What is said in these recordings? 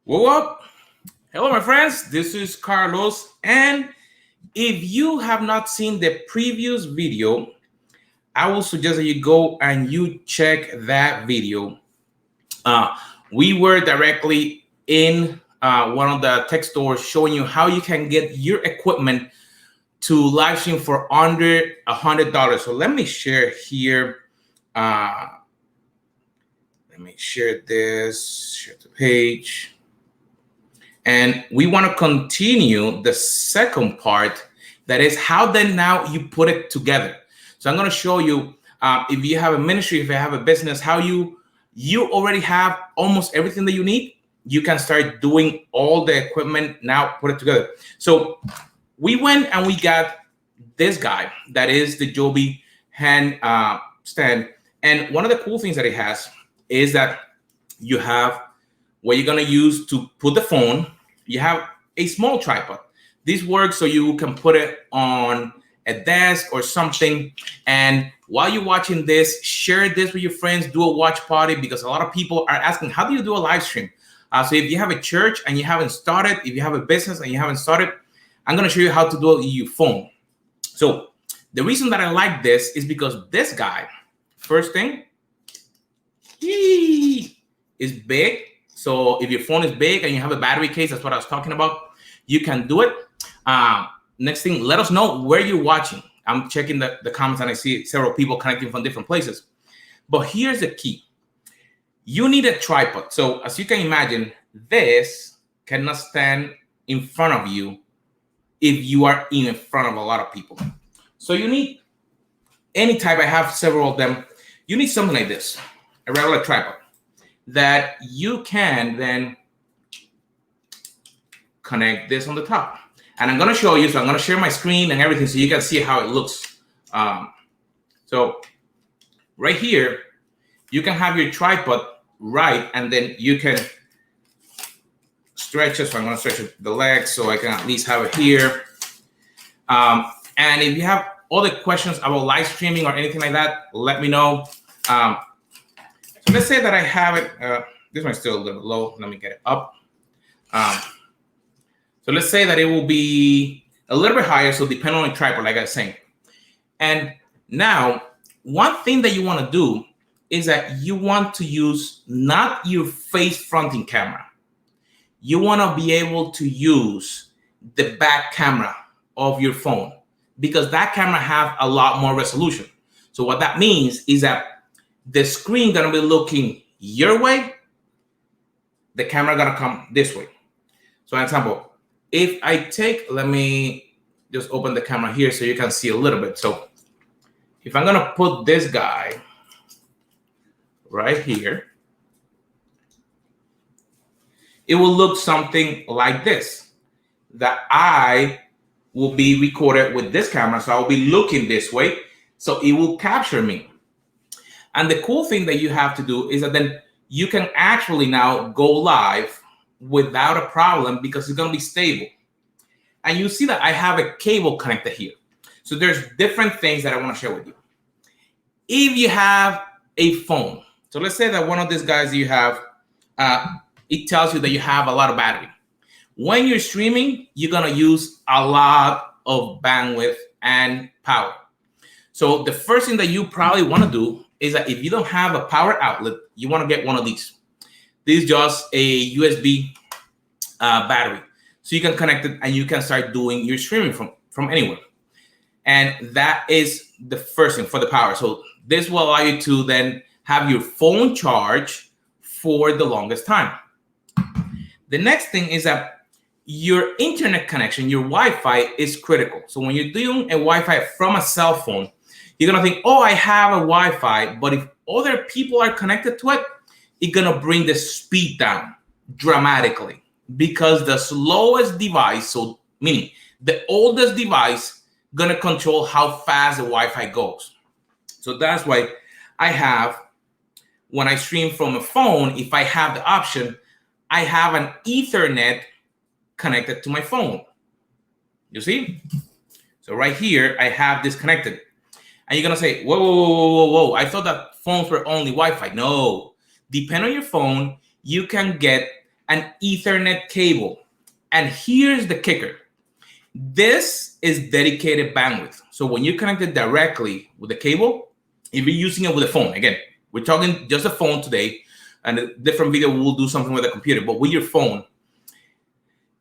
Whoa up. Hello, my friends. This is Carlos. And if you have not seen the previous video, I will suggest that you go and you check that video. Uh, we were directly in one of the tech stores showing you how you can get your equipment to live stream for under $100. So let me share here. Let me share this, share the page. And we want to continue the second part, that is how then now you put it together. So I'm going to show you if you have a ministry, if you have a business, how you already have almost everything that you need. You can start doing all the equipment now, put it together. So we went and we got this guy that is the Joby hand stand. And one of the cool things that it has is that you have what you're going to use to put the phone. You have a small tripod. This works so you can put it on a desk or something. And while you're watching this, share this with your friends, do a watch party, because a lot of people are asking, how do you do a live stream? So if you have a church and you haven't started, if you have a business and you haven't started, I'm going to show you how to do it with your phone. So the reason that I like this is because this guy, first thing, he is big. So if your phone is big and you have a battery case, that's what I was talking about, you can do it. Next thing, let us know where you're watching. I'm checking the comments and I see several people connecting from different places. But here's the key. You need a tripod. So as you can imagine, this cannot stand in front of you if you are in front of a lot of people. So you need any type. I have several of them. You need something like this, a regular tripod, that you can then connect this on the top. And I'm going to show you. So I'm going to share my screen and everything so you can see how it looks. So right here, you can have your tripod right, and then you can stretch it. So I'm going to stretch the legs so I can at least have it here. And if you have other questions about live streaming or anything like that, let me know. So let's say that I have it, this one's still a little low. Let me get it up. So let's say that it will be a little bit higher. So depending on the tripod, like I was saying. And now one thing that you want to do is that you want to use not your face fronting camera. You want to be able to use the back camera of your phone, because that camera have a lot more resolution. So what that means is that the screen gonna be looking your way, the camera gonna come this way. So an example, if I take, let me just open the camera here so you can see a little bit. So if I'm gonna put this guy right here, it will look something like this, that I will be recorded with this camera. So I'll be looking this way. So it will capture me. And the cool thing that you have to do is that then you can actually now go live without a problem, because it's going to be stable. And you see that I have a cable connected here. So there's different things that I want to share with you. If you have a phone, so let's say that one of these guys you have, it tells you that you have a lot of battery. When you're streaming, you're going to use a lot of bandwidth and power. So the first thing that you probably want to do is that if you don't have a power outlet, you want to get one of these. This is just a USB battery. So you can connect it and you can start doing your streaming from anywhere. And that is the first thing for the power. So this will allow you to then have your phone charge for the longest time. The next thing is that your internet connection, your Wi-Fi is critical. So when you're doing a Wi-Fi from a cell phone, you're going to think, oh, I have a Wi-Fi. But if other people are connected to it, it's going to bring the speed down dramatically, because the slowest device, so meaning the oldest device, going to control how fast the Wi-Fi goes. So that's why I have, when I stream from a phone, if I have the option, I have an Ethernet connected to my phone. You see? So right here, I have this connected. And you're going to say, whoa, whoa, whoa, whoa, whoa. I thought that phones were only Wi-Fi. No. Depending on your phone, you can get an Ethernet cable. And here's the kicker. This is dedicated bandwidth. So when you connect it directly with the cable, if you're using it with a phone, again, we're talking just a phone today, and a different video we'll do something with a computer, but with your phone,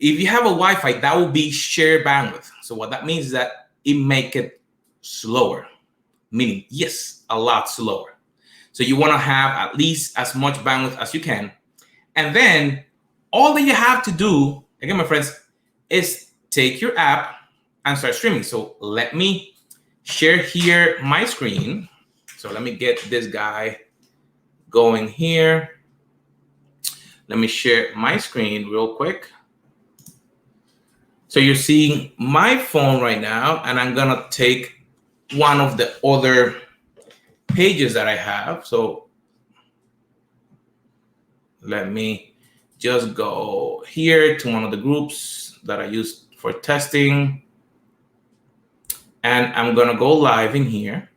if you have a Wi-Fi, that will be shared bandwidth. So what that means is that it make it slower, meaning, yes, a lot slower. So you want to have at least as much bandwidth as you can. And then all that you have to do, again, my friends, is take your app and start streaming. So let me share here my screen. So let me get this guy going here. Let me share my screen real quick. So you're seeing my phone right now, and I'm gonna take one of the other pages that I have. So let me just go here to one of the groups that I use for testing. And I'm gonna go live in here.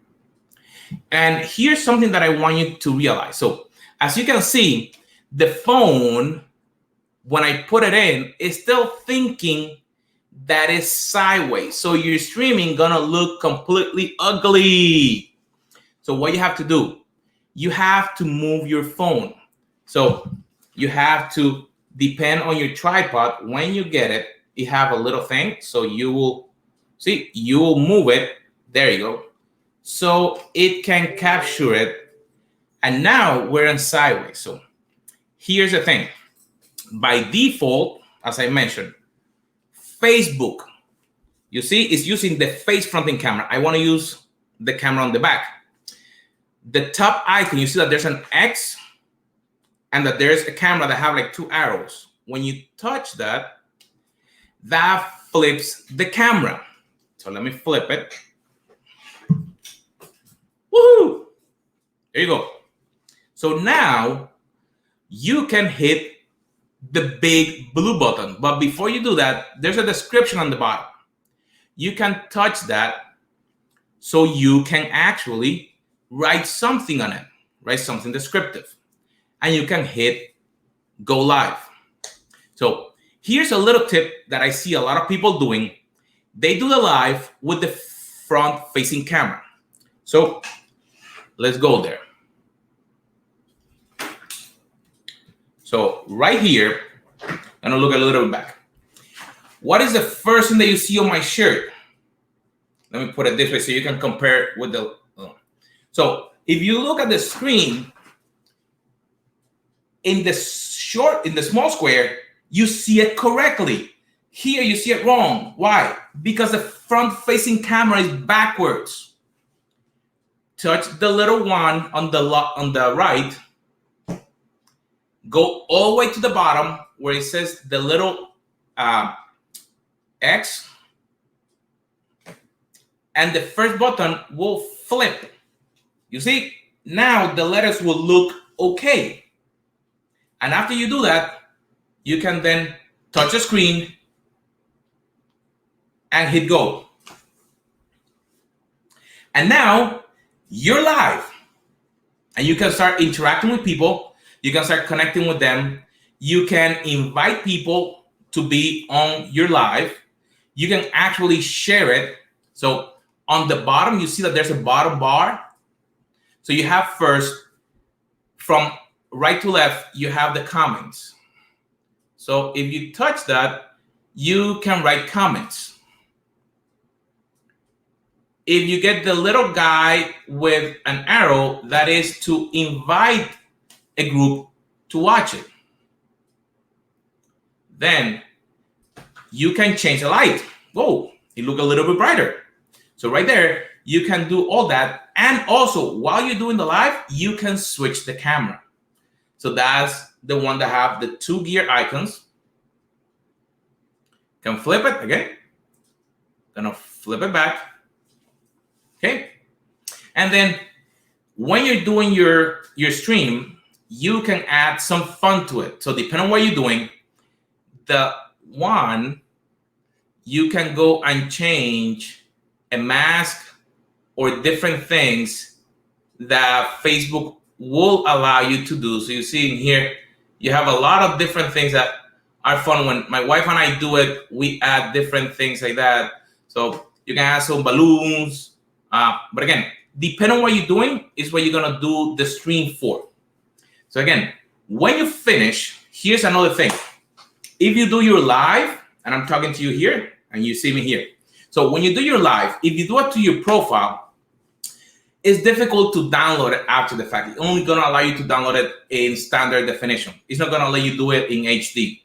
And here's something that I want you to realize. So as you can see, the phone, when I put it in, is still thinking that is sideways. So your streaming gonna look completely ugly. So what you have to do, you have to move your phone. So you have to depend on your tripod. When you get it, you have a little thing. So you will see, you will move it. There you go. So it can capture it. And now we're in sideways. So here's the thing. By default, as I mentioned, Facebook, you see, is using the face fronting camera. I want to use the camera on the back. The top icon, you see that there's an X and that there's a camera that have like 2 arrows. When you touch that, that flips the camera. So let me flip it. Woohoo! There you go. So now you can hit the big blue button. But before you do that, there's a description on the bottom. You can touch that so you can actually write something on it, write something descriptive. And you can hit go live. So here's a little tip that I see a lot of people doing. They do the live with the front facing camera. So let's go there. So right here, I'm gonna look a little bit back. What is the first thing that you see on my shirt? Let me put it this way so you can compare it with the. So if you look at the screen, in the small square, you see it correctly. Here you see it wrong. Why? Because the front-facing camera is backwards. Touch the little one on the right. Go all the way to the bottom where it says the little X. And the first button will flip. You see, now the letters will look okay. And after you do that, you can then touch the screen and hit go. And now you're live. And you can start interacting with people. You can start connecting with them. You can invite people to be on your live. You can actually share it. So on the bottom, you see that there's a bottom bar. So you have first, from right to left, you have the comments. So if you touch that, you can write comments. If you get the little guy with an arrow, that is to invite a group to watch it. Then you can change the light. Whoa, it look a little bit brighter. So right there, you can do all that. And also, while you're doing the live, you can switch the camera. So that's the one that have the 2 gear icons. Can flip it again. Gonna flip it back. Okay. And then when you're doing your stream, you can add some fun to it. So depending on what you're doing, the one, you can go and change a mask or different things that Facebook will allow you to do. So you see in here, You have a lot of different things that are fun. When my wife and I do it, we add different things like that. So you can add some balloons. But again, depending on what you're doing is what you're going to do the stream for. So again, when you finish, here's another thing. If you do your live, and I'm talking to you here, and you see me here. So when you do your live, if you do it to your profile, it's difficult to download it after the fact. It's only going to allow you to download it in standard definition. It's not going to let you do it in HD.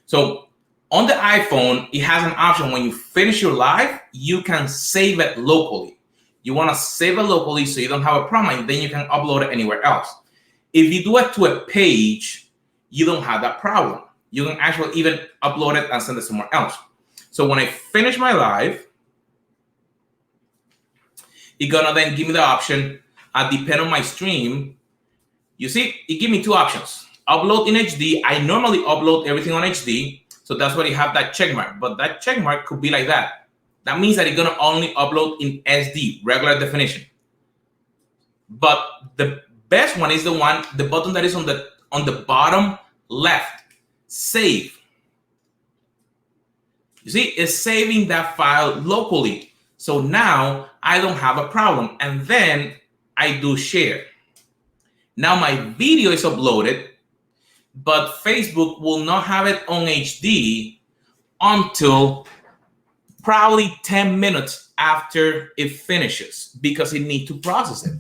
So on the iPhone, it has an option. When you finish your live, you can save it locally. You want to save it locally so you don't have a problem, and then you can upload it anywhere else. If you do it to a page, you don't have that problem. You can actually even upload it and send it somewhere else. So when I finish my live, it's gonna then give me the option, depend on my stream. You see, it gives me two options. Upload in HD. I normally upload everything on HD, so that's why you have that check mark. But that check mark could be like that. That means that it's gonna only upload in SD, regular definition. But the best one is the button that is on the bottom left, save. You see, it's saving that file locally. So now I don't have a problem. And then I do share. Now my video is uploaded, but Facebook will not have it on HD until probably 10 minutes after it finishes, because it needs to process it.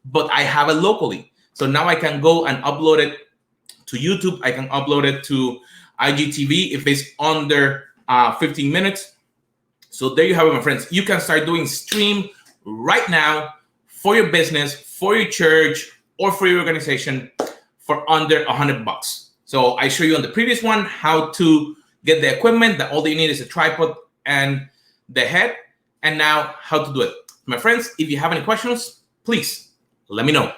But I have it locally. So now I can go and upload it to YouTube. I can upload it to IGTV if it's under 15 minutes. So there you have it, my friends. You can start doing stream right now for your business, for your church, or for your organization for under $100. So I show you on the previous one how to get the equipment. That all you need is a tripod and the head, and now how to do it. My friends, if you have any questions, please let me know.